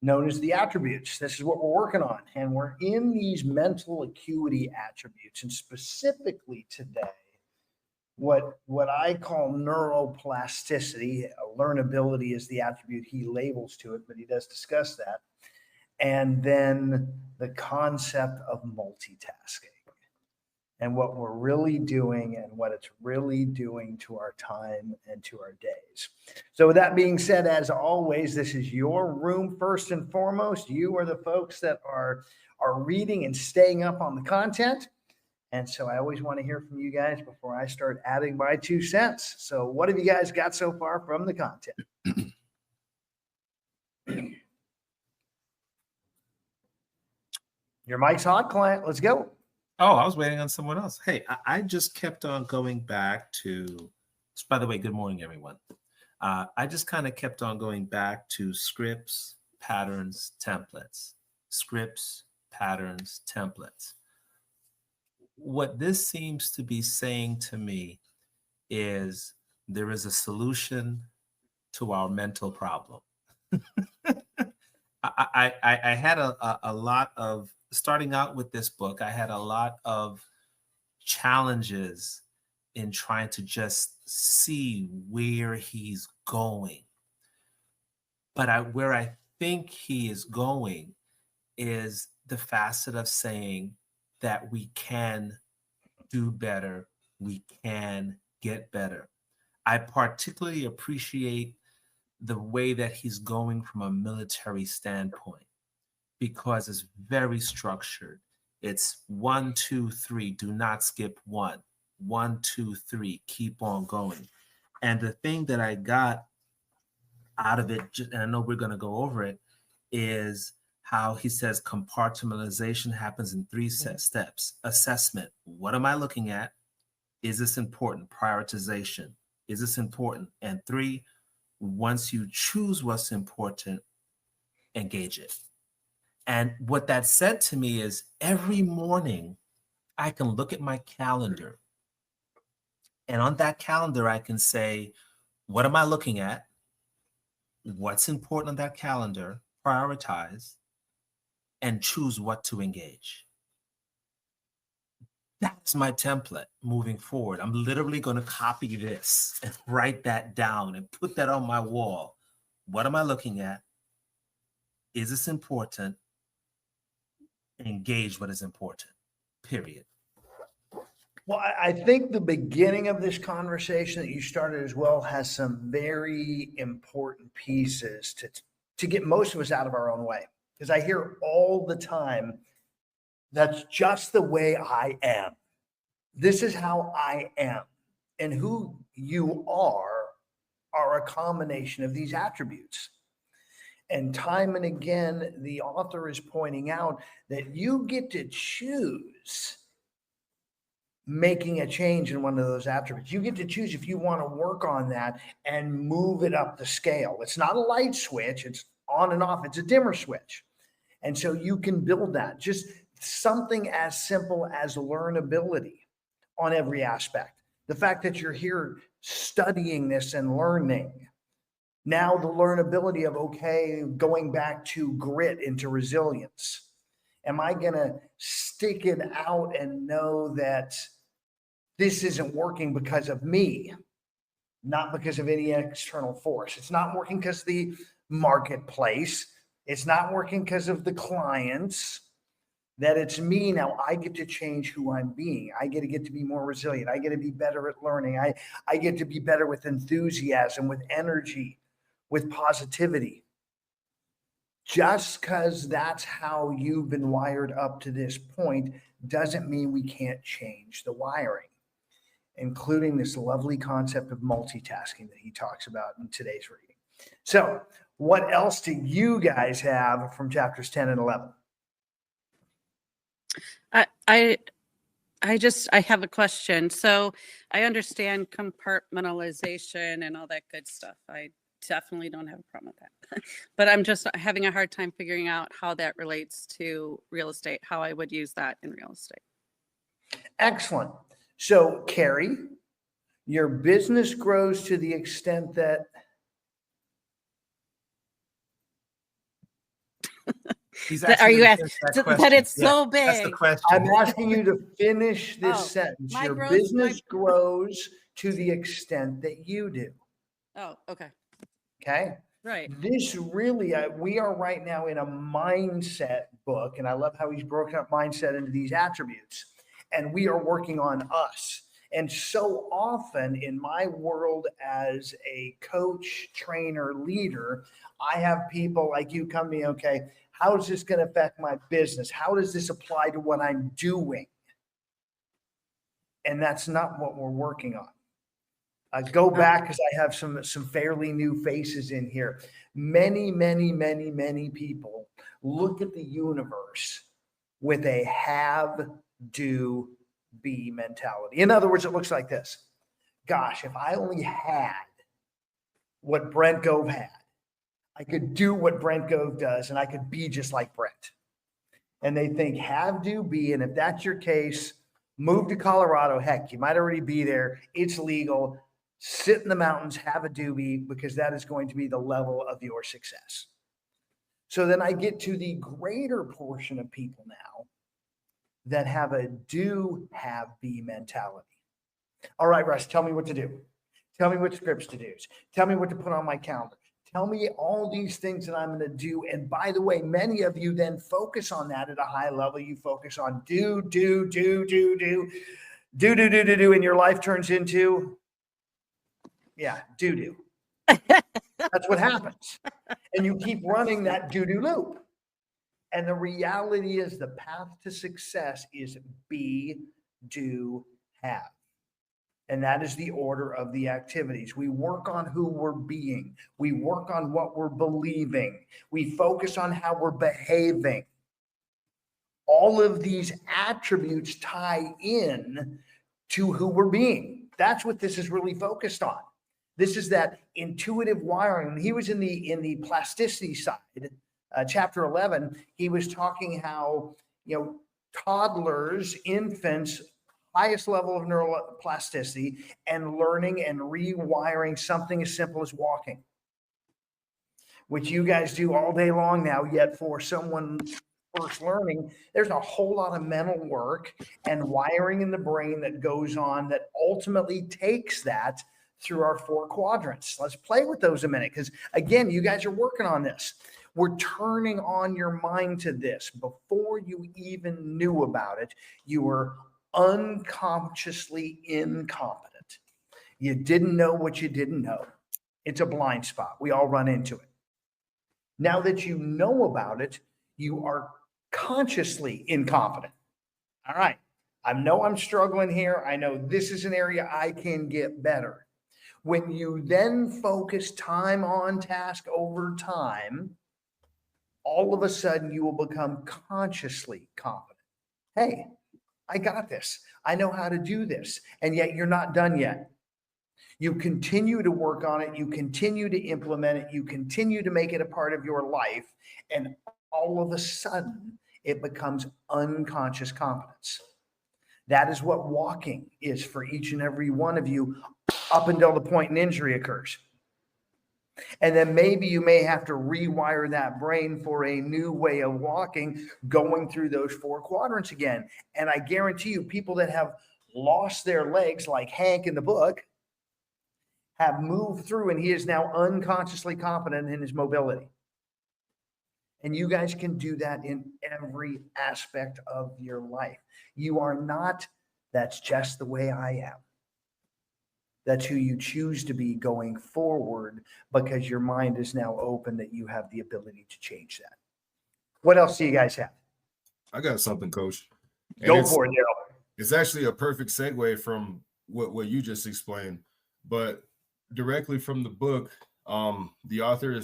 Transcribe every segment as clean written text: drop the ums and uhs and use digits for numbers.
known as the attributes. This is what we're working on. And we're in these mental acuity attributes. And specifically today, what I call neuroplasticity, learnability is the attribute he labels to it, but he does discuss that. And then the concept of multitasking and what we're really doing and what it's really doing to our time and to our days. So with that being said, as always, this is your room first and foremost. You are the folks that are reading and staying up on the content. And so I always want to hear from you guys before I start adding my 2 cents. So what have you guys got so far from the content? Your mic's hot, client. Let's go. Oh, I was waiting on someone else. Hey, I just kept on going back to, by the way, good morning, everyone. I just kind of kept on going back to scripts, patterns, templates. Scripts, patterns, templates. What this seems to be saying to me is there is a solution to our mental problem. I had a lot of, starting out with this book, I had a lot of challenges in trying to just see where he's going. But where I think he is going is the facet of saying that we can do better, we can get better. I particularly appreciate the way that he's going from a military standpoint, because it's very structured. It's 1, 2, 3, do not skip 1. 1, 2, 3, keep on going. And the thing that I got out of it, and I know we're going to go over it, is how he says compartmentalization happens in 3 steps. Assessment. What am I looking at? Is this important? Prioritization. Is this important? And 3, once you choose what's important, engage it. And what that said to me is every morning I can look at my calendar, and on that calendar I can say, what am I looking at? What's important on that calendar? Prioritize and choose what to engage. That's my template moving forward. I'm literally going to copy this and write that down and put that on my wall. What am I looking at? Is this important? Engage what is important, period. Well, I think the beginning of this conversation that you started as well has some very important pieces to get most of us out of our own way. Because I hear all the time, that's just the way I am. This is how I am. And who you are a combination of these attributes. And time and again, the author is pointing out that you get to choose making a change in one of those attributes. You get to choose if you want to work on that and move it up the scale. It's not a light switch, it's on and off, it's a dimmer switch. And so you can build that. Just something as simple as learnability on every aspect. The fact that you're here studying this and learning. Now the learnability of, okay, going back to grit into resilience. Am I going to stick it out and know that this isn't working because of me, not because of any external force? It's not working because of the marketplace. It's not working because of the clients. That it's me now. I get to change who I'm being. I get to be more resilient. I get to be better at learning. I get to be better with enthusiasm, with energy, with positivity. Just because that's how you've been wired up to this point doesn't mean we can't change the wiring, including this lovely concept of multitasking that he talks about in today's reading. So what else do you guys have from chapters 10 and 11? I have a question. So I understand compartmentalization and all that good stuff. I definitely don't have a problem with that. But I'm just having a hard time figuring out how that relates to real estate, how I would use that in real estate. Excellent. So, Carrie, your business grows to the extent that He's That- Are asking you you to asking finish that that question. it's Yeah, so that's the big? question. I'm asking you to finish this Oh, sentence. my Your growth- business my- grows to the extent that you do. Oh, okay. Okay. Right. This really, we are right now in a mindset book, and I love how he's broken up mindset into these attributes. And we are working on us. And so often in my world as a coach, trainer, leader, I have people like you come to me, okay, how is this going to affect my business? How does this apply to what I'm doing? And that's not what we're working on. Go back because I have some fairly new faces in here. Many people look at the universe with a have, do, be mentality. In other words, it looks like this. Gosh, if I only had what Brent Gove had, I could do what Brent Gove does and I could be just like Brent. And they think have, do, be. And if that's your case, move to Colorado. Heck, you might already be there. It's legal. Sit in the mountains, have a doobie, because that is going to be the level of your success. So then I get to the greater portion of people now that have a do, have, be mentality. All right, Russ, tell me what to do. Tell me what scripts to do. Tell me what to put on my calendar. Tell me all these things that I'm going to do. And by the way, many of you then focus on that at a high level. You focus on do, and your life turns into doo-doo. That's what happens. And you keep running that doo-doo loop. And the reality is the path to success is be, do, have. And that is the order of the activities. We work on who we're being. We work on what we're believing. We focus on how we're behaving. All of these attributes tie in to who we're being. That's what this is really focused on. This is that intuitive wiring. He was in the plasticity side, chapter 11. He was talking how, toddlers, infants, highest level of neuroplasticity and learning and rewiring something as simple as walking, which you guys do all day long now. Yet for someone first learning, there's a whole lot of mental work and wiring in the brain that goes on that ultimately takes that through our 4 quadrants. Let's play with those a minute, because again, you guys are working on this. We're turning on your mind to this. Before you even knew about it, you were unconsciously incompetent. You didn't know what you didn't know. It's a blind spot. We all run into it. Now that you know about it, you are consciously incompetent. All right. I know I'm struggling here. I know this is an area I can get better. When you then focus time on task over time, all of a sudden you will become consciously competent. Hey, I got this. I know how to do this. And yet you're not done yet. You continue to work on it. You continue to implement it. You continue to make it a part of your life. And all of a sudden it becomes unconscious competence. That is what walking is for each and every one of you up until the point an injury occurs. And then maybe you may have to rewire that brain for a new way of walking, going through those 4 quadrants again. And I guarantee you, people that have lost their legs, like Hank in the book, have moved through, and he is now unconsciously competent in his mobility. And you guys can do that in every aspect of your life. You are not, that's just the way I am. That's who you choose to be going forward, because your mind is now open that you have the ability to change that. What else do you guys have? I got something, Coach. Go for it, Daryl. It's actually a perfect segue from what you just explained, but directly from the book, the author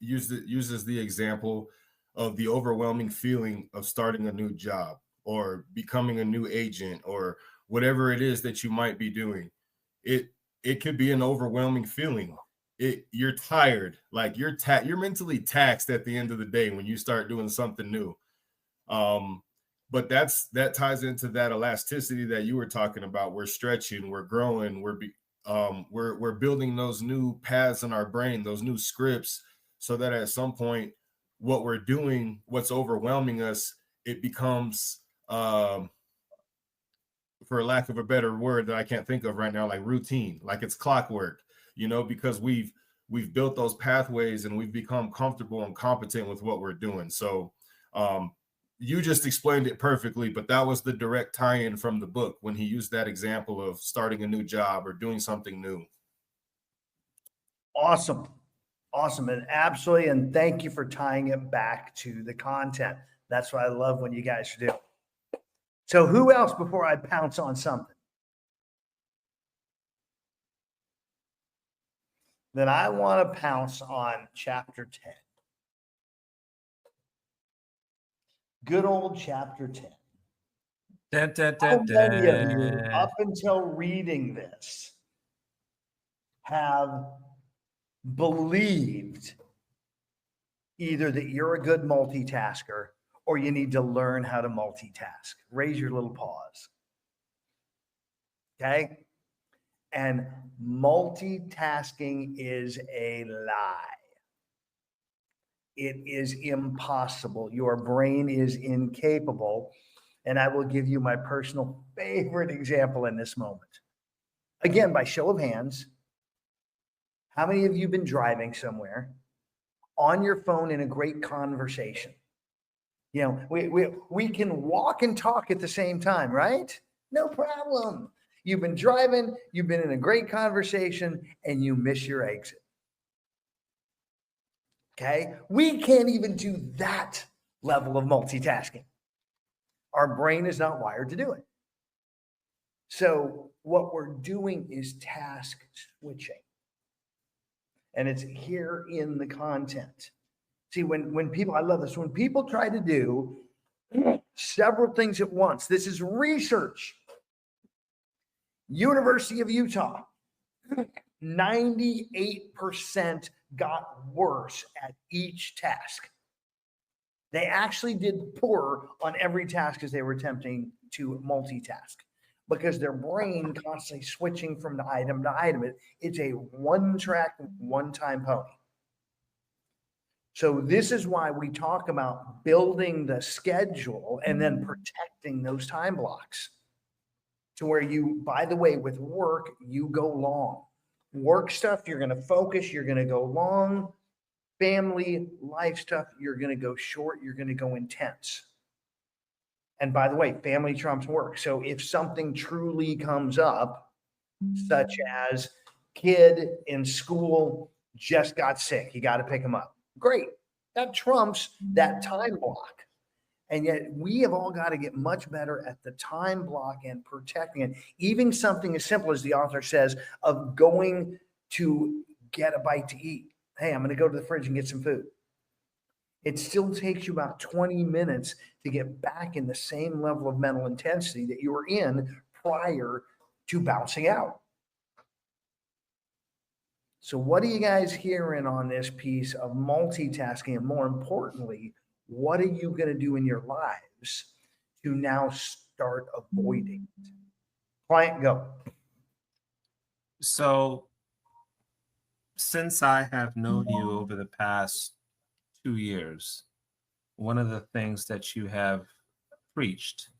uses the example of the overwhelming feeling of starting a new job or becoming a new agent or whatever it is that you might be doing. It could be an overwhelming feeling. You're tired, like you're mentally taxed at the end of the day when you start doing something new. But that ties into that elasticity that you were talking about. We're stretching, we're growing, we're building those new paths in our brain, those new scripts, so that at some point what we're doing, what's overwhelming us, it becomes, for lack of a better word that I can't think of right now, like routine, like it's clockwork, because we've built those pathways and we've become comfortable and competent with what we're doing. So you just explained it perfectly, but that was the direct tie-in from the book when he used that example of starting a new job or doing something new. Awesome. Awesome. And absolutely. And thank you for tying it back to the content. That's what I love when you guys do. So who else before I pounce on something? Then I want to pounce on chapter 10. Good old chapter 10. Dun, dun, How dun, many of you, dun. up until reading this, have believed either that you're a good multitasker or you need to learn how to multitask? Raise your little paws. Okay? And multitasking is a lie. It is impossible. Your brain is incapable. And I will give you my personal favorite example in this moment. Again, by show of hands, how many of you have been driving somewhere on your phone in a great conversation? We can walk and talk at the same time, right? No problem. You've been driving, you've been in a great conversation, and you miss your exit. Okay? We can't even do that level of multitasking. Our brain is not wired to do it. So what we're doing is task switching. And it's here in the content. See, when people, I love this, when people try to do several things at once, this is research. University of Utah, 98% got worse at each task. They actually did poorer on every task as they were attempting to multitask because their brain constantly switching from the item to item. It's a one-track, one-time pony. So this is why we talk about building the schedule and then protecting those time blocks to where you, by the way, with work, you go long. Work stuff, you're going to focus, you're going to go long. Family, life stuff, you're going to go short, you're going to go intense. And by the way, family trumps work. So if something truly comes up, such as kid in school just got sick, you got to pick him up. Great. That trumps that time block. And yet we have all got to get much better at the time block and protecting it. Even something as simple as the author says of going to get a bite to eat. Hey, I'm going to go to the fridge and get some food. It still takes you about 20 minutes to get back in the same level of mental intensity that you were in prior to bouncing out. So what are you guys hearing on this piece of multitasking? And more importantly, what are you going to do in your lives to now start avoiding it? Client, go. So since I have known you over the past 2 years, one of the things that you have preached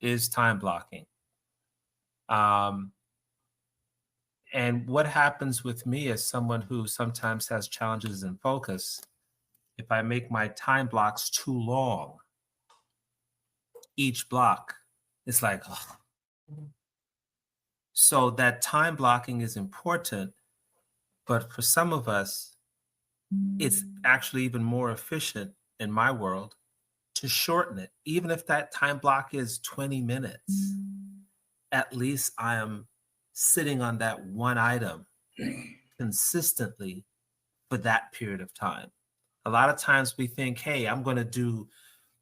is time blocking. And what happens with me as someone who sometimes has challenges in focus, if I make my time blocks too long, each block is like, oh. So that time blocking is important, but for some of us, it's actually even more efficient in my world to shorten it. Even if that time block is 20 minutes, at least I am sitting on that one item consistently for that period of time. A lot of times we think, hey, I'm going to do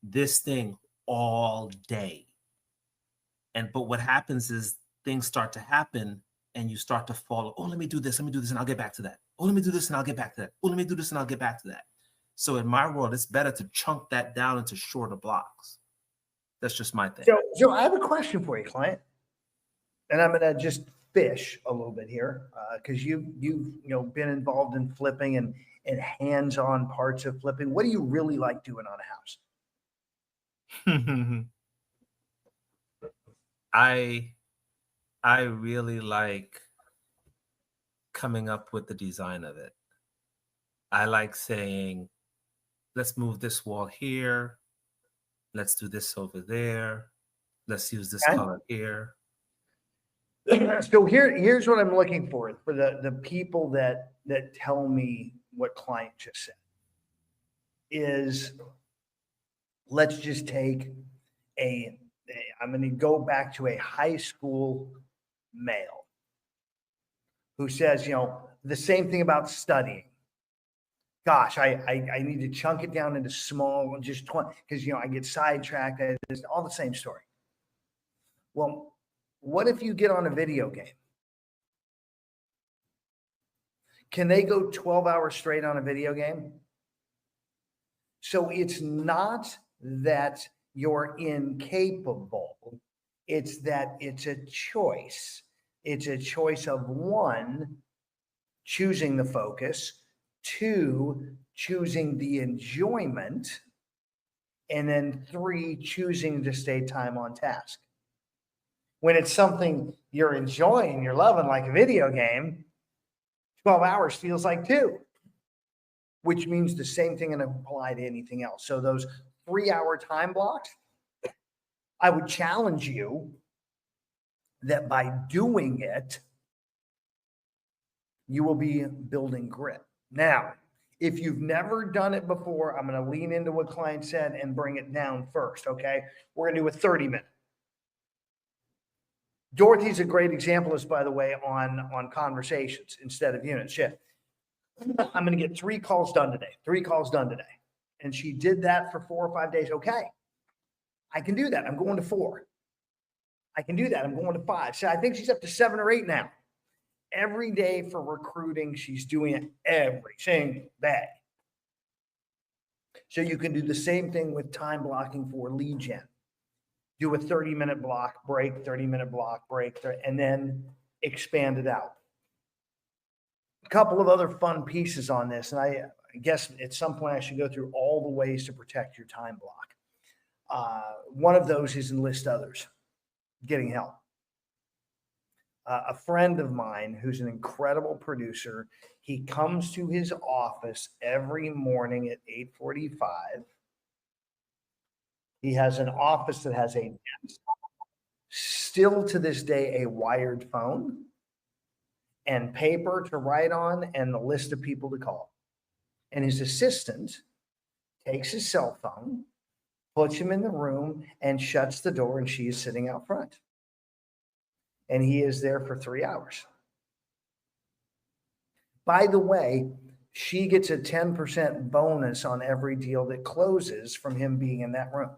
this thing all day. But what happens is things start to happen and you start to follow, oh, let me do this, and I'll get back to that. Oh, let me do this and I'll get back to that. Oh, let me do this and I'll get back to that. So in my world, it's better to chunk that down into shorter blocks. That's just my thing. So I have a question for you, client. And I'm going to just fish a little bit here because you've been involved in flipping and hands-on parts of flipping. What do you really like doing on a house? I really like coming up with the design of it. I like saying, let's move this wall here. Let's do this over there. Let's use this color here. So here's what I'm looking for the people that tell me what client just said is, let's just take I'm going to go back to a high school male who says, the same thing about studying. Gosh, I need to chunk it down into small, just 20, because, I get sidetracked. It's all the same story. Well, what if you get on a video game? Can they go 12 hours straight on a video game? So it's not that you're incapable. It's that it's a choice. It's a choice of 1, choosing the focus, 2, choosing the enjoyment, and then 3, choosing to stay time on task. When it's something you're enjoying, you're loving, like a video game, 12 hours feels like 2, which means the same thing can apply to anything else. So those 3-hour time blocks, I would challenge you that by doing it, you will be building grit. Now, if you've never done it before, I'm going to lean into what client said and bring it down first, okay? We're going to do a 30-minute. Dorothy's a great example of this, by the way, on conversations instead of units. Yeah. I'm going to get 3 calls done today. And she did that for 4 or 5 days. Okay, I can do that. I'm going to 4. I can do that. I'm going to 5. So I think she's up to 7 or 8 now. Every day for recruiting, she's doing it every single day. So you can do the same thing with time blocking for lead gen. Do a 30-minute block, break, 30-minute block, break, and then expand it out. A couple of other fun pieces on this, and I guess at some point I should go through all the ways to protect your time block. One of those is enlist others, getting help. A friend of mine who's an incredible producer, he comes to his office every morning at 8:45. He has an office that has a desk, still to this day, a wired phone and paper to write on and the list of people to call. And his assistant takes his cell phone, puts him in the room and shuts the door, and she is sitting out front. And he is there for 3 hours. By the way, she gets a 10% bonus on every deal that closes from him being in that room.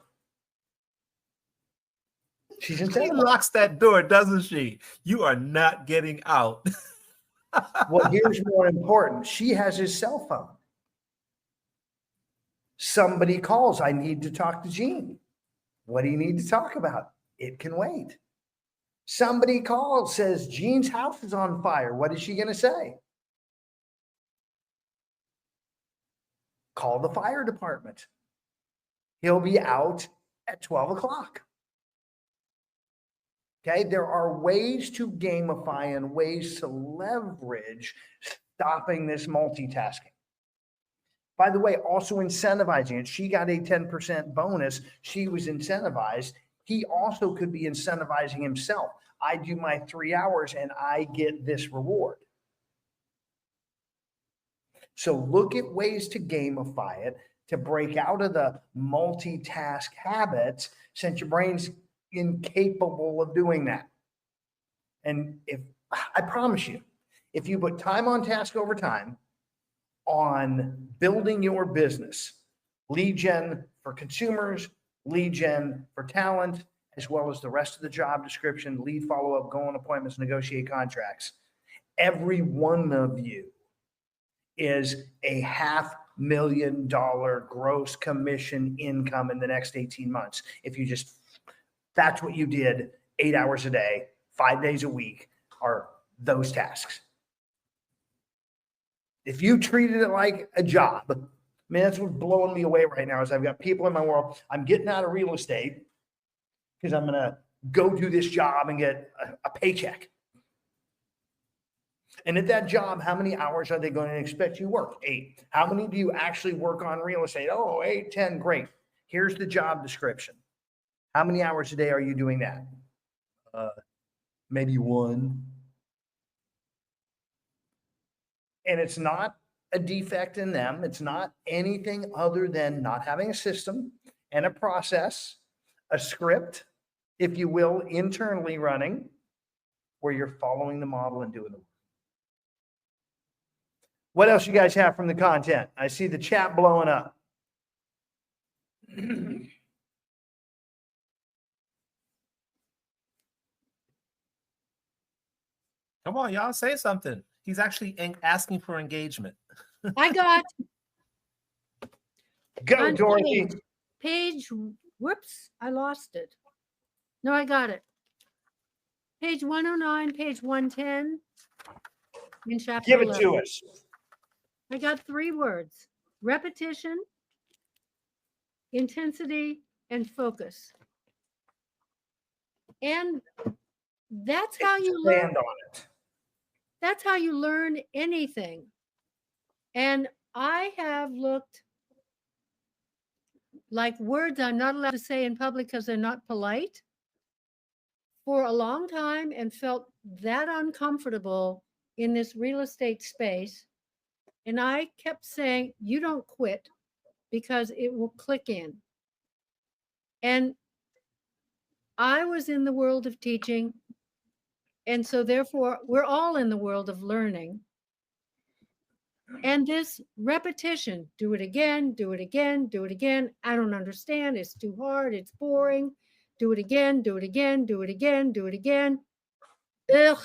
She's She incentivized. locks that door, doesn't she? You are not getting out. Well, here's more important. She has his cell phone. Somebody calls, I need to talk to Gene. What do you need to talk about? It can wait. Somebody calls, says Gene's house is on fire. What is she going to say? Call the fire department. He'll be out at 12 o'clock. Okay, there are ways to gamify and ways to leverage stopping this multitasking. By the way, also incentivizing it. She got a 10% bonus. She was incentivized. He also could be incentivizing himself. I do my 3 hours and I get this reward. So look at ways to gamify it, to break out of the multitask habits, since your brain's incapable of doing that. And if I promise you, if you put time on task over time on building your business, lead gen for consumers, lead gen for talent, as well as the rest of the job description, lead follow-up, go on appointments, negotiate contracts, every one of you is a $500,000 gross commission income in the next 18 months. If you just, that's what you did 8 hours a day, 5 days a week are those tasks. If you treated it like a job, I mean, that's what's blowing me away right now is I've got people in my world. I'm getting out of real estate because I'm going to go do this job and get a paycheck. And at that job, how many hours are they going to expect you work? 8. How many do you actually work on real estate? Oh, 8, 10, great. Here's the job description. How many hours a day are you doing that? Maybe 1. And it's not a defect in them. It's not anything other than not having a system and a process, a script, if you will, internally running, where you're following the model and doing the work. What else you guys have from the content? I see the chat blowing up. Come on, y'all, say something. He's actually asking for engagement. I got Go, on Dorothy. page, whoops, I lost it. No, I got it. Page 109, page 110 in chapter Give it 11. to us. I got 3 words: repetition, intensity, and focus. And that's how you learn. Expand on it. That's how you learn anything. And I have looked like words I'm not allowed to say in public because they're not polite for a long time and felt that uncomfortable in this real estate space. And I kept saying, you don't quit because it will click in. And I was in the world of teaching. And so therefore, we're all in the world of learning. And this repetition, do it again, do it again, do it again. I don't understand. It's too hard. It's boring. Do it again, do it again, do it again, do it again. Ugh,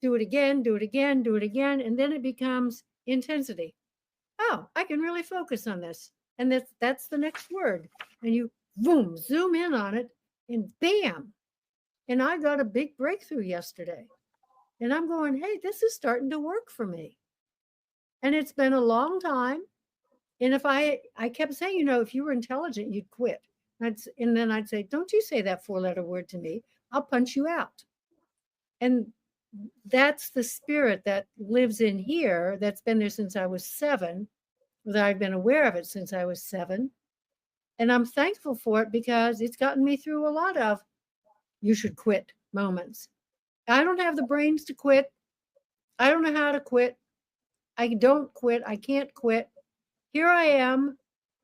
do it again, do it again, do it again. And then it becomes intensity. Oh, I can really focus on this. And that's the next word. And you boom, zoom in on it and bam. And I got a big breakthrough yesterday. And I'm going, hey, this is starting to work for me. And it's been a long time. And if I kept saying, you know, if you were intelligent, you'd quit. And then I'd say, don't you say that 4-letter word to me. I'll punch you out. And that's the spirit that lives in here that's been there since I was 7, that I've been aware of it since I was 7. And I'm thankful for it because it's gotten me through a lot of you should quit moments. I don't have the brains to quit. I don't know how to quit. I don't quit. I can't quit. Here I am.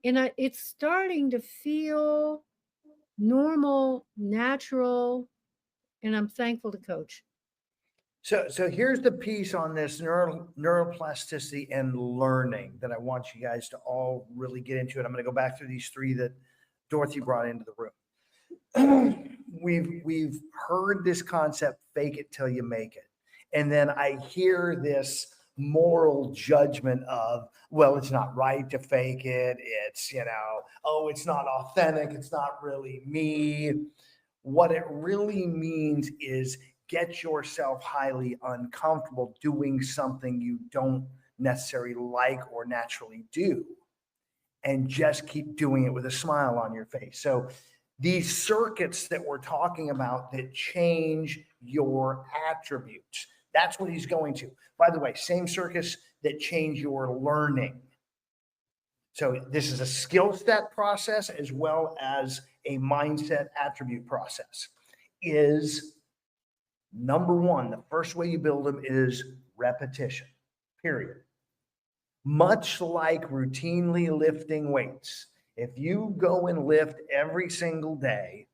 And it's starting to feel normal, natural. And I'm thankful to coach. So here's the piece on this neuroplasticity and learning that I want you guys to all really get into it. I'm going to go back through these 3 that Dorothy brought into the room. We've heard this concept, fake it till you make it. And then I hear this moral judgment of, well, it's not right to fake it. It's, you know, oh, it's not authentic. It's not really me. What it really means is get yourself highly uncomfortable doing something you don't necessarily like or naturally do, and just keep doing it with a smile on your face. So these circuits that we're talking about that change your attributes, that's what he's going to. By the way, same circuits that change your learning. So this is a skill set process as well as a mindset attribute process. Is number 1, the first way you build them is repetition, period. Much like routinely lifting weights, if you go and lift every single day,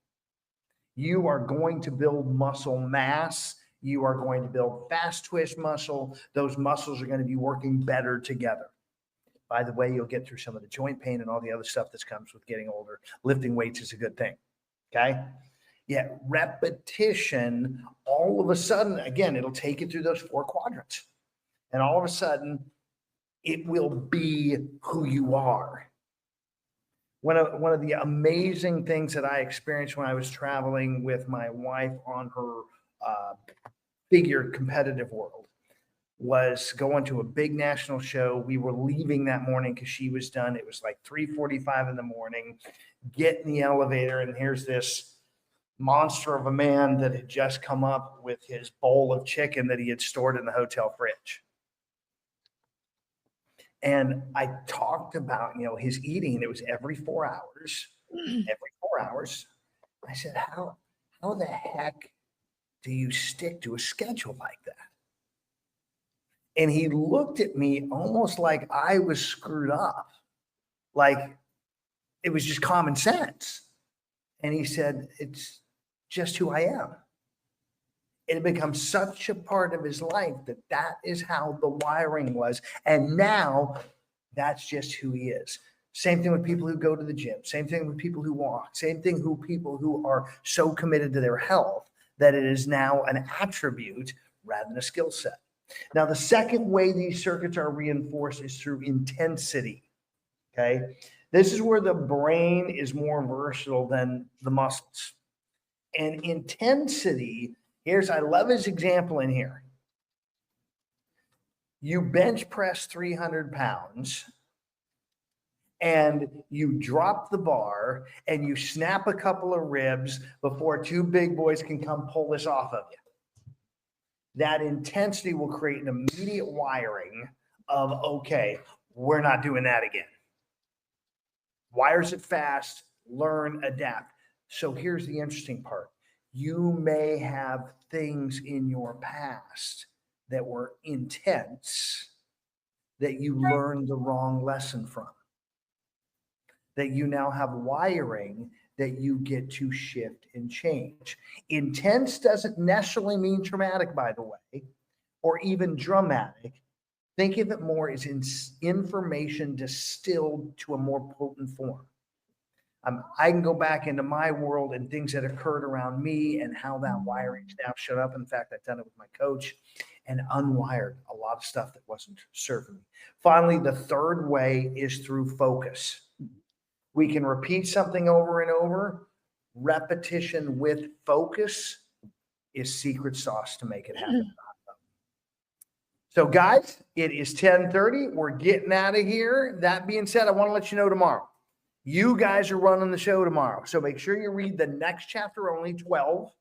you are going to build muscle mass. You are going to build fast twitch muscle. Those muscles are going to be working better together. By the way, you'll get through some of the joint pain and all the other stuff that comes with getting older. Lifting weights is a good thing. Okay. Yeah. Repetition, all of a sudden, again, it'll take you through those 4 quadrants. And all of a sudden, it will be who you are. One of the amazing things that I experienced when I was traveling with my wife on her figure competitive world, was going to a big national show. We were leaving that morning because she was done. It was like 3:45 in the morning. Get in the elevator, and here's this monster of a man that had just come up with his bowl of chicken that he had stored in the hotel fridge. And I talked about, his eating. It was every 4 hours. Every 4 hours. I said, how the heck do you stick to a schedule like that? And he looked at me almost like I was screwed up, like it was just common sense. And he said, it's just who I am. It had become such a part of his life that is how the wiring was. And now that's just who he is. Same thing with people who go to the gym. Same thing with people who walk. Same thing with people who are so committed to their health that it is now an attribute rather than a skill set. Now, the second way these circuits are reinforced is through intensity. Okay. This is where the brain is more versatile than the muscles. And intensity, I love his example in here. You bench press 300 pounds and you drop the bar and you snap a couple of ribs before two big boys can come pull this off of you. That intensity will create an immediate wiring of, okay, we're not doing that again. Wires it fast, learn, adapt. So here's the interesting part. You may have things in your past that were intense that you learned the wrong lesson from, that you now have wiring that you get to shift and change. Intense doesn't necessarily mean traumatic, by the way, or even dramatic. Think of it more as information distilled to a more potent form. I can go back into my world and things that occurred around me and how that wiring now showed up. In fact, I've done it with my coach and unwired a lot of stuff that wasn't serving me. Finally, the third way is through focus. We can repeat something over and over. Repetition with focus is secret sauce to make it happen. So guys, it is 10:30. We're getting out of here. That being said, I want to let you know tomorrow. You guys are running the show tomorrow. So make sure you read the next chapter, only 12,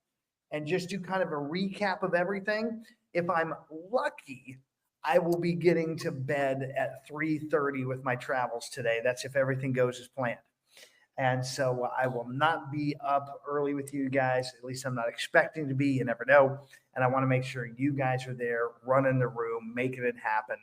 and just do kind of a recap of everything. If I'm lucky, I will be getting to bed at 3:30 with my travels today. That's if everything goes as planned. And so I will not be up early with you guys. At least I'm not expecting to be. You never know. And I want to make sure you guys are there running the room, making it happen.